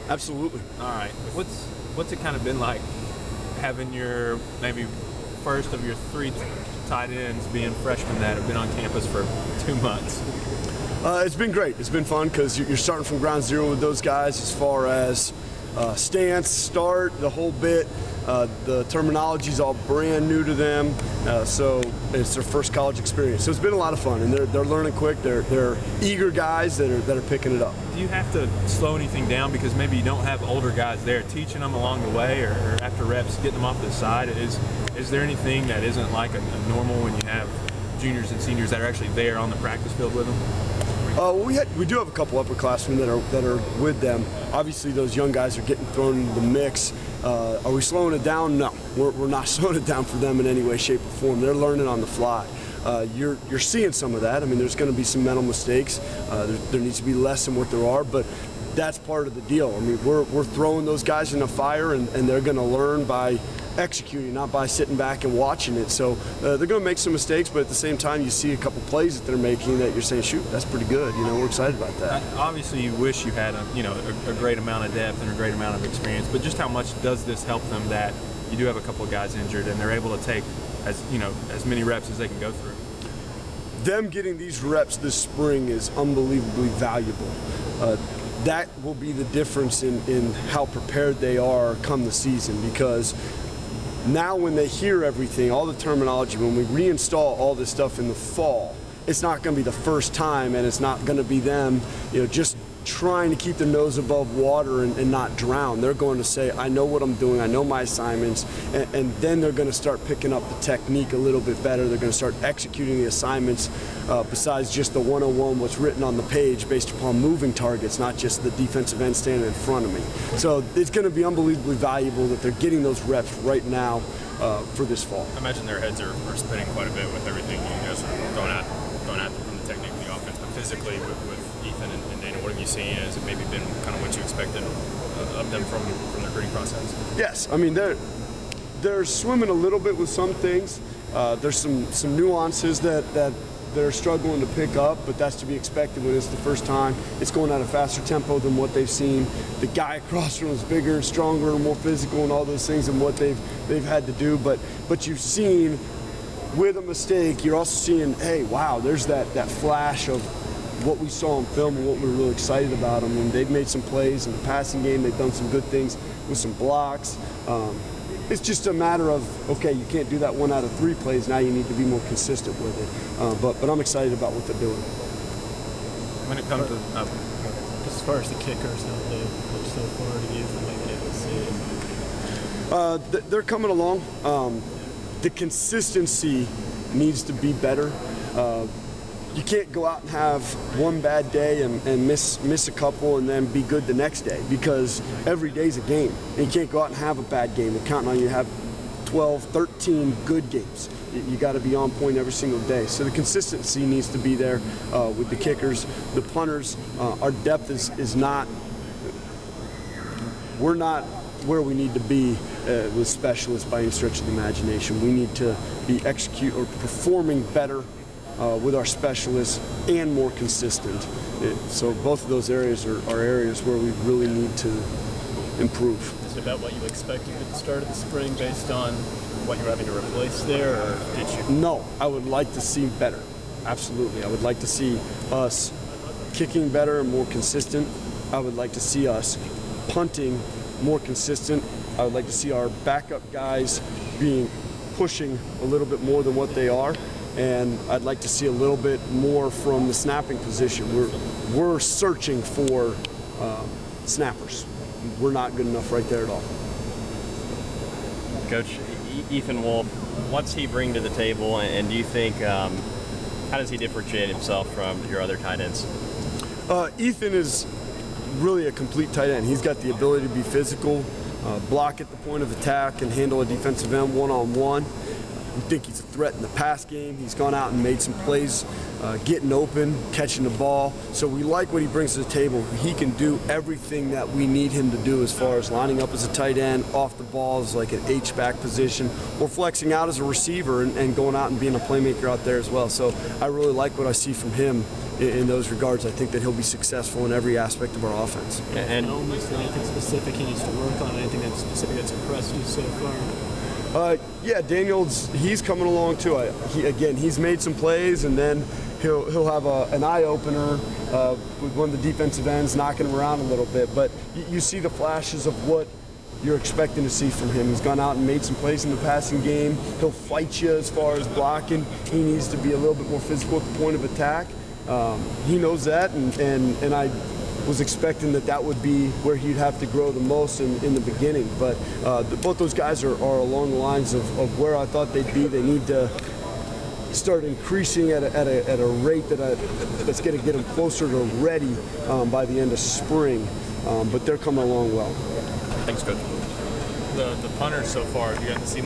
Absolutely. All right. What's it kind of been like having your maybe first of your three tight ends being freshmen that have been on campus for 2 months? It's been great. It's been fun because you're starting from ground zero with those guys as far as stance, start, the whole bit. The terminology is all brand new to them, so it's their first college experience. So it's been a lot of fun, and they're learning quick. They're eager guys that are picking it up. Do you have to slow anything down because maybe you don't have older guys there teaching them along the way, or after reps getting them off the side? Is there anything that isn't like a normal when you have juniors and seniors that are actually there on the practice field with them? We do have a couple upperclassmen that are with them. Obviously, those young guys are getting thrown into the mix. Are we slowing it down? No, we're not slowing it down for them in any way, shape, or form. They're learning on the fly. You're seeing some of that. I mean, there's going to be some mental mistakes. There needs to be less than what there are, but that's part of the deal. I mean, we're throwing those guys in the fire, and they're going to learn by executing, not by sitting back and watching it. So they're going to make some mistakes, but at the same time, you see a couple plays that they're making that you're saying, shoot, that's pretty good. You know, we're excited about that. Obviously, you wish you had a great amount of depth and a great amount of experience, but just how much does this help them that you do have a couple of guys injured and they're able to take as many reps as they can go through? Them getting these reps this spring is unbelievably valuable. That will be the difference in how prepared they are come the season, because now when they hear everything, all the terminology, when we reinstall all this stuff in the fall, it's not going to be the first time, and it's not going to be them, just trying to keep their nose above water and not drown. They're going to say, I know what I'm doing, I know my assignments, and then they're going to start picking up the technique a little bit better. They're going to start executing the assignments besides just the 101, what's written on the page based upon moving targets, not just the defensive end standing in front of me. So it's going to be unbelievably valuable that they're getting those reps right now for this fall. I imagine their heads are spinning quite a bit with everything you guys are going at them from the technique of the offense, but physically with Ethan and Dana, what have you seen? Has it maybe been kind of what you expected of them from the recruiting process? Yes, I mean they're swimming a little bit with some things. There's some nuances that they're struggling to pick up, but that's to be expected when it's the first time. It's going at a faster tempo than what they've seen. The guy across from them is bigger and stronger and more physical and all those things than what they've had to do. But you've seen with a mistake, you're also seeing, hey, wow, there's that flash of what we saw on film and what we were really excited about them. And they've made some plays in the passing game. They've done some good things with some blocks. It's just a matter of, okay, you can't do that 1 out of 3 plays. Now you need to be more consistent with it. But I'm excited about what they're doing. When it comes to as far as the kickers, how they look so far to you from being able to see it? They're coming along. The consistency needs to be better. You can't go out and have one bad day and miss a couple and then be good the next day, because every day's a game. And you can't go out and have a bad game. We're counting on you to have 12, 13 good games. You got to be on point every single day. So the consistency needs to be there with the kickers, the punters. Our depth is not. We're not where we need to be with specialists by any stretch of the imagination. We need to be performing better with our specialists and more consistent. So both of those areas are areas where we really need to improve. Is it about what you expected at the start of the spring based on what you're having to replace there, or did you? No, I would like to see better. Absolutely. I would like to see us kicking better and more consistent. I would like to see us punting more consistent. I would like to see our backup guys pushing a little bit more than what they are. And I'd like to see a little bit more from the snapping position. We're searching for snappers. We're not good enough right there at all. Coach, Ethan Wolf, what's he bring to the table, and do you think, how does he differentiate himself from your other tight ends? Ethan is really a complete tight end. He's got the ability to be physical, block at the point of attack, and handle a defensive end one-on-one. I think he's a threat in the pass game. He's gone out and made some plays, getting open, catching the ball. So we like what he brings to the table. He can do everything that we need him to do as far as lining up as a tight end, off the ball as like an H-back position, or flexing out as a receiver and going out and being a playmaker out there as well. So I really like what I see from him in those regards. I think that he'll be successful in every aspect of our offense. And Is there anything specific he needs to work on? Anything that's specific that's impressed you so far? Yeah, he's coming along too. He's made some plays, and then he'll have an eye opener with one of the defensive ends knocking him around a little bit. But you see the flashes of what you're expecting to see from him. He's gone out and made some plays in the passing game. He'll fight you as far as blocking. He needs to be a little bit more physical at the point of attack. He knows that, and I was expecting that would be where he'd have to grow the most in the beginning. But both those guys are along the lines of where I thought they'd be. They need to start increasing at a rate that's going to get them closer to ready by the end of spring. But they're coming along well. Thanks, Coach. The punters so far, have you gotten to see